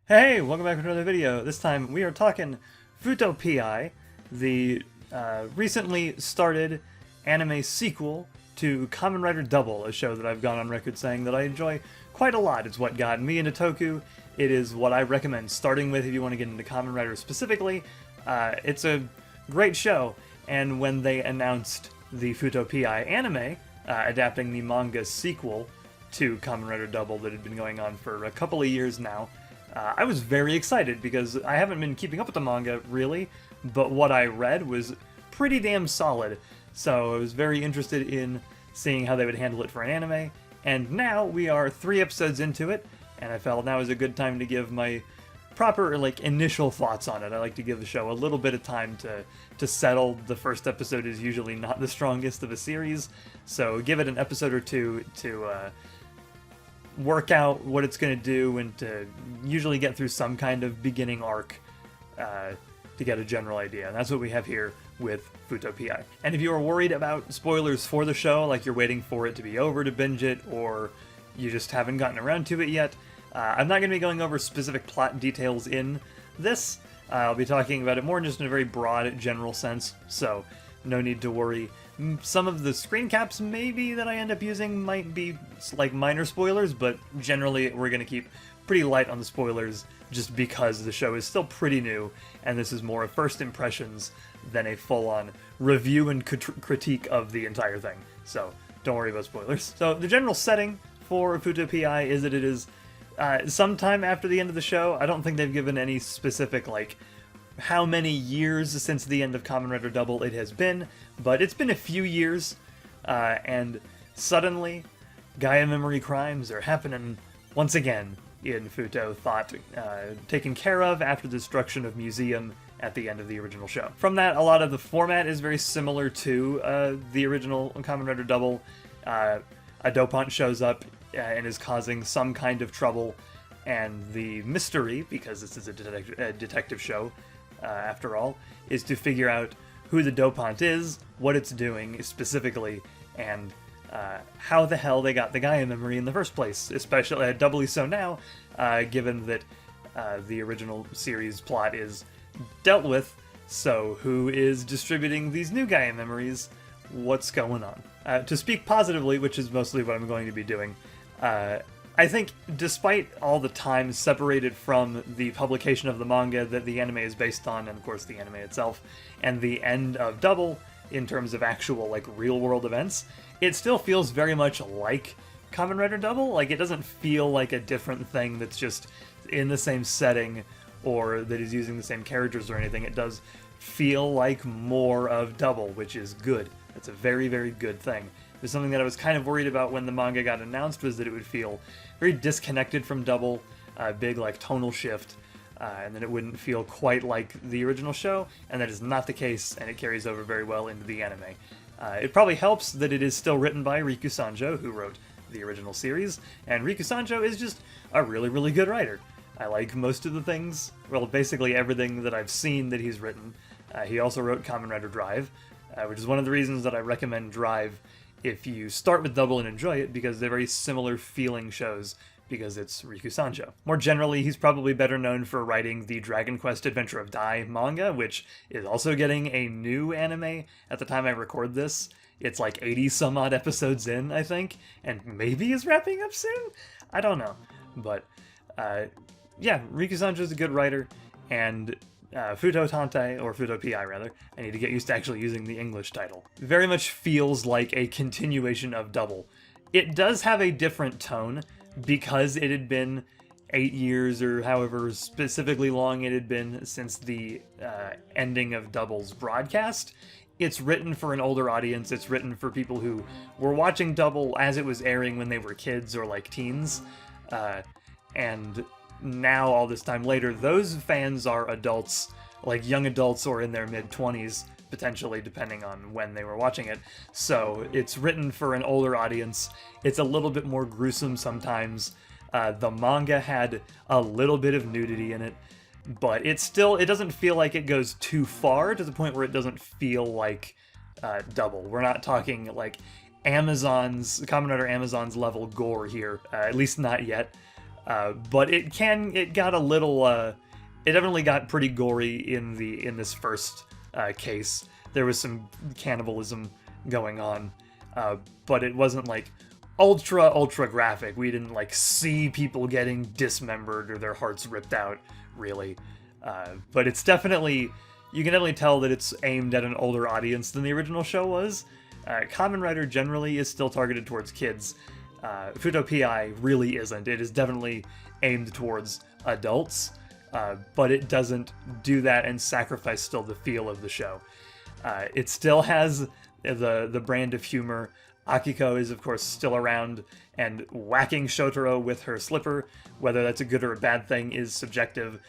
Hey, welcome back to another video. This time we are talking Fuuto PI, the recently started anime sequel to Kamen Rider W, a show that I've gone on record saying that I enjoy quite a lot. It's what got me into Toku. It is what I recommend starting with if you want to get into Kamen Rider specifically. It's a great show, and when they announced the Fuuto PI anime, adapting the manga sequel to Kamen Rider W that had been going on for a couple of years now, I was very excited because I haven't been keeping up with the manga really, but what I read was pretty damn solid. So I was very interested in seeing how they would handle it for an anime. And now we are 3 episodes into it, and I felt now is a good time to give my proper initial thoughts on it. I like to give the show a little bit of time to settle. The first episode is usually not the strongest of a series, so give it an episode or two to work out what it's going to do and to usually get through some kind of beginning arc to get a general idea. And that's what we have here with Fuuto PI. And if you are worried about spoilers for the show, like you're waiting for it to be over to binge it, or you just haven't gotten around to it yet, I'm not going to be going over specific plot details in this. I'll be talking about it more just in a very broad, general sense, so no need to worry. Some of the screen caps maybe that I end up using might be like minor spoilers, but generally we're going to keep pretty light on the spoilers just because the show is still pretty new, and this is more of first impressions than a full-on review and critique of the entire thing. So don't worry about spoilers. So the general setting for Fuuto PI is that it is sometime after the end of the show. I don't think they've given any specific how many years since the end of Kamen Rider W it has been, but it's been a few years, and suddenly Gaia memory crimes are happening once again in Fuuto, thought taken care of after the destruction of Museum at the end of the original show. From that, a lot of the format is very similar to the original Kamen Rider W. A dopant shows up and is causing some kind of trouble, and the mystery, because this is a detective show, after all, is to figure out who the dopant is, what it's doing specifically, and how the hell they got the Gaia memory in the first place, especially doubly so now, given that the original series plot is dealt with. So who is distributing these new Gaia memories? What's going on? To speak positively, which is mostly what I'm going to be doing, I think despite all the time separated from the publication of the manga that the anime is based on, and of course the anime itself, and the end of Double in terms of actual real-world events, it still feels very much like Kamen Rider Double. It doesn't feel like a different thing that's just in the same setting or that is using the same characters or anything. It does feel like more of Double, which is good. That's a very, very good thing. There's something that I was kind of worried about when the manga got announced, was that it would feel very disconnected from Double, a big tonal shift, and then it wouldn't feel quite like the original show, and that is not the case, and it carries over very well into the anime. It probably helps that it is still written by Riku Sanjo, who wrote the original series, and Riku Sanjo is just a really, really good writer. I like most of the things, well, basically everything that I've seen that he's written. He also wrote Kamen Rider Drive, which is one of the reasons that I recommend Drive if you start with Double and enjoy it, because they're very similar feeling shows, because it's Riku Sanjo. More generally, he's probably better known for writing the Dragon Quest Adventure of Dai manga, which is also getting a new anime at the time I record this. It's 80 some odd episodes in, I think, and maybe is wrapping up soon? I don't know. But, yeah, Riku Sanjo's a good writer, and Fuuto Tante, or Fuuto PI rather, I need to get used to actually using the English title, very much feels like a continuation of Double. It does have a different tone, because it had been 8 years, or however specifically long it had been since the ending of Double's broadcast. It's written for an older audience, it's written for people who were watching Double as it was airing when they were kids or teens, and now, all this time later, those fans are adults, young adults or in their mid-20s, potentially, depending on when they were watching it. So it's written for an older audience. It's a little bit more gruesome sometimes. The manga had a little bit of nudity in it, but it doesn't feel like it goes too far to the point where it doesn't feel like Double. We're not talking Kamen Rider Amazon's level gore here, at least not yet. But it got a little, it definitely got pretty gory in this first case. There was some cannibalism going on, but it wasn't like ultra graphic. We didn't like see people getting dismembered or their hearts ripped out, really. But it's definitely, you can definitely tell that it's aimed at an older audience than the original show was. Kamen Rider generally is still targeted towards kids. Fuuto PI really isn't. It is definitely aimed towards adults, but it doesn't do that and sacrifice still the feel of the show. It still has the brand of humor. Akiko is, of course, still around and whacking Shotaro with her slipper. Whether that's a good or a bad thing is subjective.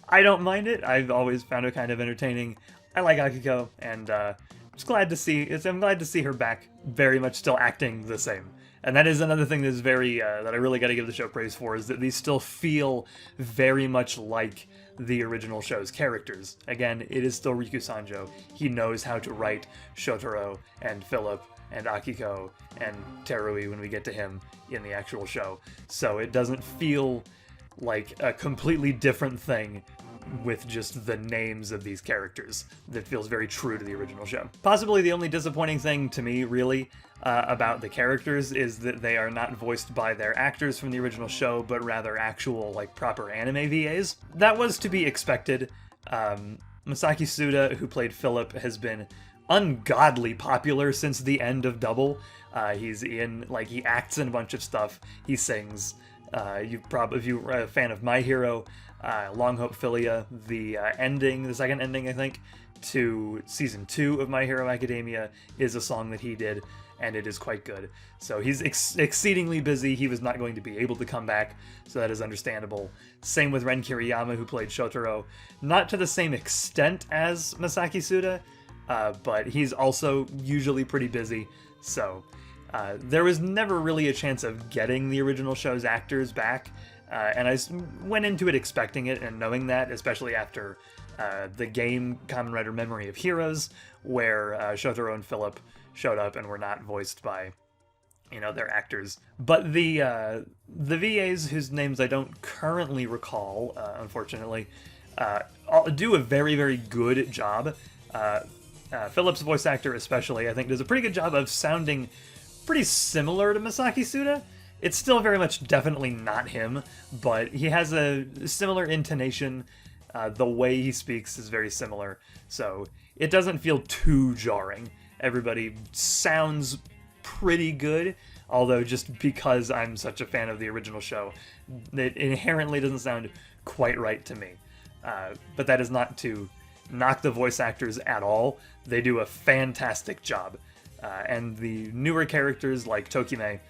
I don't mind it. I've always found it kind of entertaining. I like Akiko, and I'm glad to see her back, very much still acting the same. And that is another thing that's very, that I really gotta give the show praise for, is that these still feel very much like the original show's characters. Again, it is still Riku Sanjo. He knows how to write Shotaro and Philip and Akiko and Terui when we get to him in the actual show. So it doesn't feel like a completely different thing with just the names of these characters. That feels very true to the original show. Possibly the only disappointing thing to me, really, about the characters is that they are not voiced by their actors from the original show, but rather actual, like, proper anime VAs. That was to be expected. Masaki Suda, who played Philip, has been ungodly popular since the end of Double. He's in, like, he acts in a bunch of stuff. He sings. If you're a fan of My Hero, Long Hope Philia, the second ending, I think, to season 2 of My Hero Academia is a song that he did, and it is quite good. So he's exceedingly busy. He was not going to be able to come back, so that is understandable. Same with Ren Kiriyama, who played Shotaro. Not to the same extent as Masaki Suda, but he's also usually pretty busy, so there was never really a chance of getting the original show's actors back, and I went into it expecting it and knowing that, especially after the game Kamen Rider Memory of Heroes, where Shotaro and Philip showed up and were not voiced by, their actors. But the VAs, whose names I don't currently recall, unfortunately, do a very, very good job. Philip's voice actor especially, I think, does a pretty good job of sounding pretty similar to Masaki Suda. It's still very much definitely not him, but he has a similar intonation. The way he speaks is very similar, so it doesn't feel too jarring. Everybody sounds pretty good, although just because I'm such a fan of the original show, it inherently doesn't sound quite right to me. But that is not to knock the voice actors at all. They do a fantastic job. And the newer characters like Tokime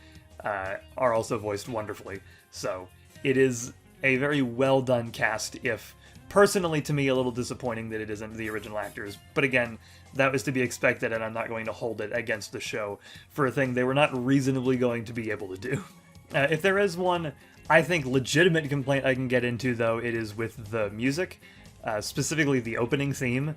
are also voiced wonderfully. So it is a very well done cast, if personally to me a little disappointing that it isn't the original actors. But again, that was to be expected, and I'm not going to hold it against the show for a thing they were not reasonably going to be able to do. If there is one, I think, legitimate complaint I can get into, though, it is with the music, specifically the opening theme.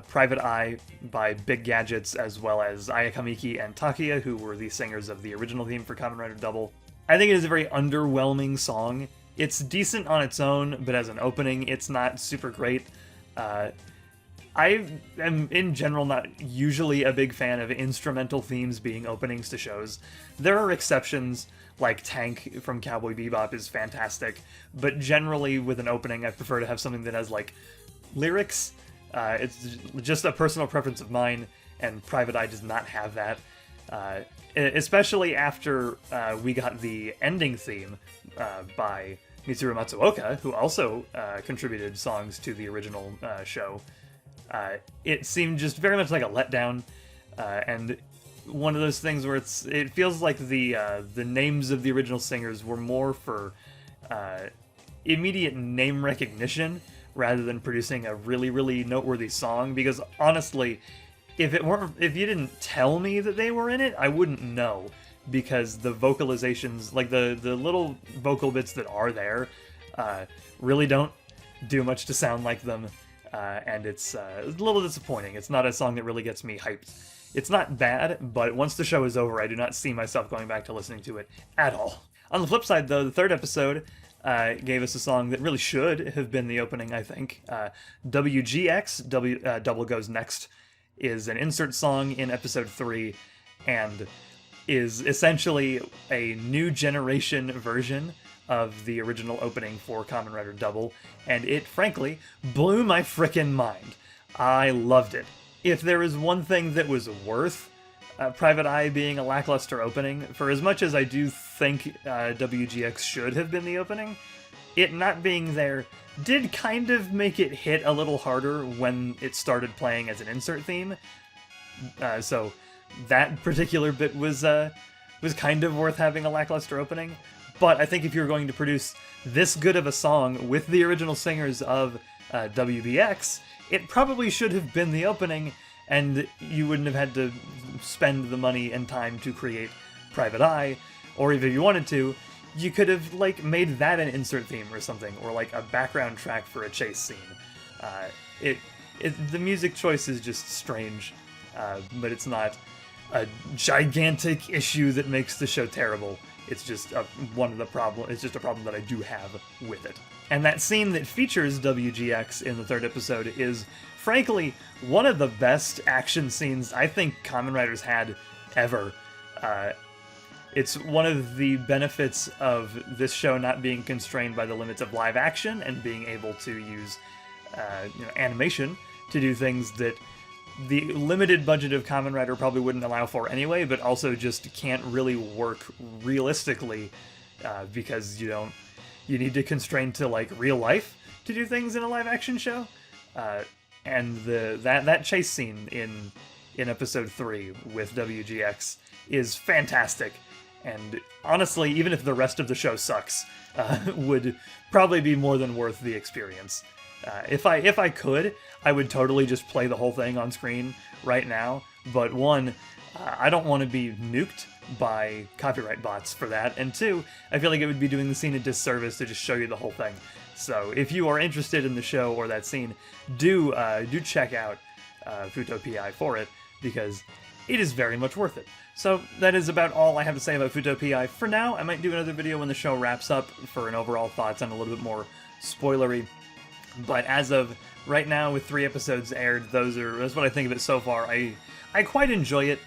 Private Eye by Big Gadgets, as well as Ayakamiki and Takia, who were the singers of the original theme for Kamen Rider Double. I think it is a very underwhelming song. It's decent on its own, but as an opening, it's not super great. I am, in general, not usually a big fan of instrumental themes being openings to shows. There are exceptions, like Tank from Cowboy Bebop is fantastic, but generally with an opening, I prefer to have something that has, like, lyrics. It's just a personal preference of mine, and Private Eye does not have that. Especially after we got the ending theme by Mitsuru Matsuoka, who also contributed songs to the original show. It seemed just very much like a letdown, and one of those things where it feels like the names of the original singers were more for immediate name recognition rather than producing a really, really noteworthy song. Because honestly, if you didn't tell me that they were in it, I wouldn't know, because the vocalizations, like the little vocal bits that are there, really don't do much to sound like them, and it's a little disappointing. It's not a song that really gets me hyped. It's not bad, but once the show is over, I do not see myself going back to listening to it at all. On the flip side, though, the third episode gave us a song that really should have been the opening, I think. WGX, Double Goes Next, is an insert song in episode 3, and is essentially a new generation version of the original opening for Kamen Rider Double, and it, frankly, blew my frickin' mind. I loved it. If there was one thing that was worth Private Eye being a lackluster opening, for as much as I do think WGX should have been the opening, it not being there did kind of make it hit a little harder when it started playing as an insert theme. So that particular bit was kind of worth having a lackluster opening. But I think if you're going to produce this good of a song with the original singers of WBX, it probably should have been the opening, and you wouldn't have had to spend the money and time to create Private Eye, or if you wanted to, you could have like made that an insert theme or something, or like a background track for a chase scene. The music choice is just strange, but it's not a gigantic issue that makes the show terrible. It's just It's just a problem that I do have with it. And that scene that features WGX in the 3rd episode is, frankly, one of the best action scenes I think Kamen Rider's had ever. It's one of the benefits of this show not being constrained by the limits of live action and being able to use animation to do things that the limited budget of Kamen Rider probably wouldn't allow for anyway, but also just can't really work realistically because you need to constrain to like real life to do things in a live action show. And that chase scene in episode 3 with WGX is fantastic, and honestly, even if the rest of the show sucks, would probably be more than worth the experience. If I could, I would totally just play the whole thing on screen right now, but one, I don't want to be nuked by copyright bots for that, and two, I feel like it would be doing the scene a disservice to just show you the whole thing. So if you are interested in the show or that scene, do check out Fuuto PI for it, because it is very much worth it. So that is about all I have to say about Fuuto PI for now. I might do another video when the show wraps up for an overall thoughts on a little bit more spoilery. But as of right now, with 3 episodes aired, that's what I think of it so far. I quite enjoy it.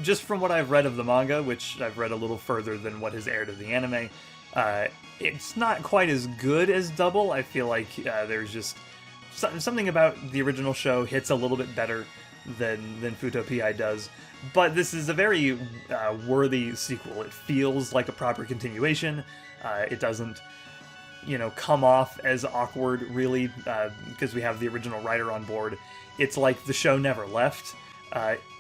Just from what I've read of the manga, which I've read a little further than what has aired of the anime, it's not quite as good as Double. I feel like there's just something about the original show hits a little bit better than Fuuto PI does. But this is a very worthy sequel. It feels like a proper continuation. It doesn't come off as awkward, really, because we have the original writer on board. It's like the show never left.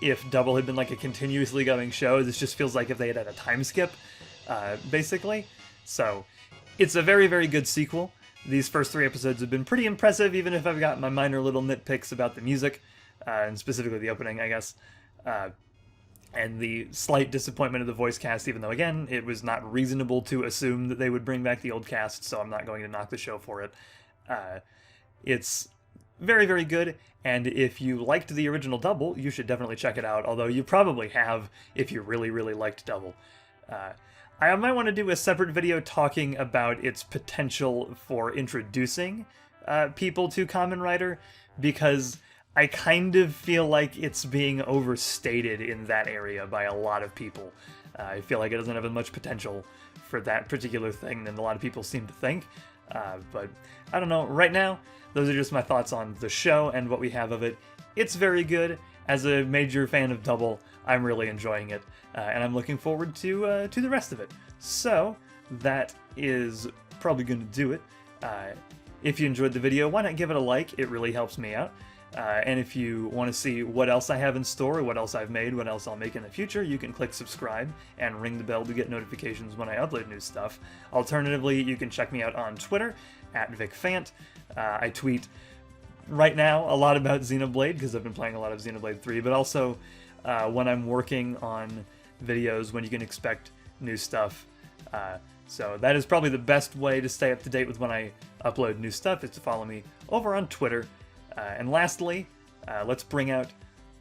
If Double had been like a continuously going show, this just feels like if they had had a time skip, basically. So, it's a very, very good sequel. These first 3 episodes have been pretty impressive, even if I've got my minor little nitpicks about the music, and specifically the opening, I guess. And the slight disappointment of the voice cast, even though, again, it was not reasonable to assume that they would bring back the old cast, so I'm not going to knock the show for it. It's very, very good, and if you liked the original Double, you should definitely check it out, although you probably have if you really, really liked Double. I might want to do a separate video talking about its potential for introducing people to Kamen Rider, because I kind of feel like it's being overstated in that area by a lot of people. I feel like it doesn't have as much potential for that particular thing than a lot of people seem to think. But I don't know, right now, those are just my thoughts on the show and what we have of it. It's very good. As a major fan of Double, I'm really enjoying it, and I'm looking forward to the rest of it. So, that is probably going to do it. If you enjoyed the video, why not give it a like? It really helps me out. And if you want to see what else I have in store, what else I've made, what else I'll make in the future, you can click subscribe and ring the bell to get notifications when I upload new stuff. Alternatively, you can check me out on Twitter, @VicFant. I tweet right now a lot about Xenoblade, because I've been playing a lot of Xenoblade 3, but also when I'm working on videos, when you can expect new stuff. So that is probably the best way to stay up to date with when I upload new stuff, is to follow me over on Twitter. And lastly, let's bring out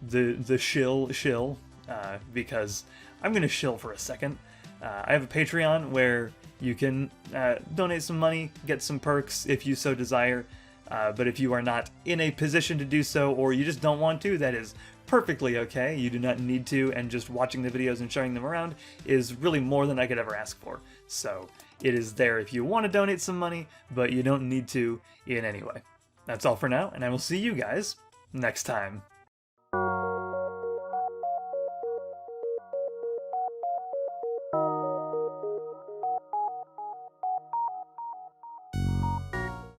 the shill, because I'm going to shill for a second. I have a Patreon where you can donate some money, get some perks if you so desire. But if you are not in a position to do so, or you just don't want to, that is perfectly okay. You do not need to, and just watching the videos and showing them around is really more than I could ever ask for. So it is there if you want to donate some money, but you don't need to in any way. That's all for now, and I will see you guys next time.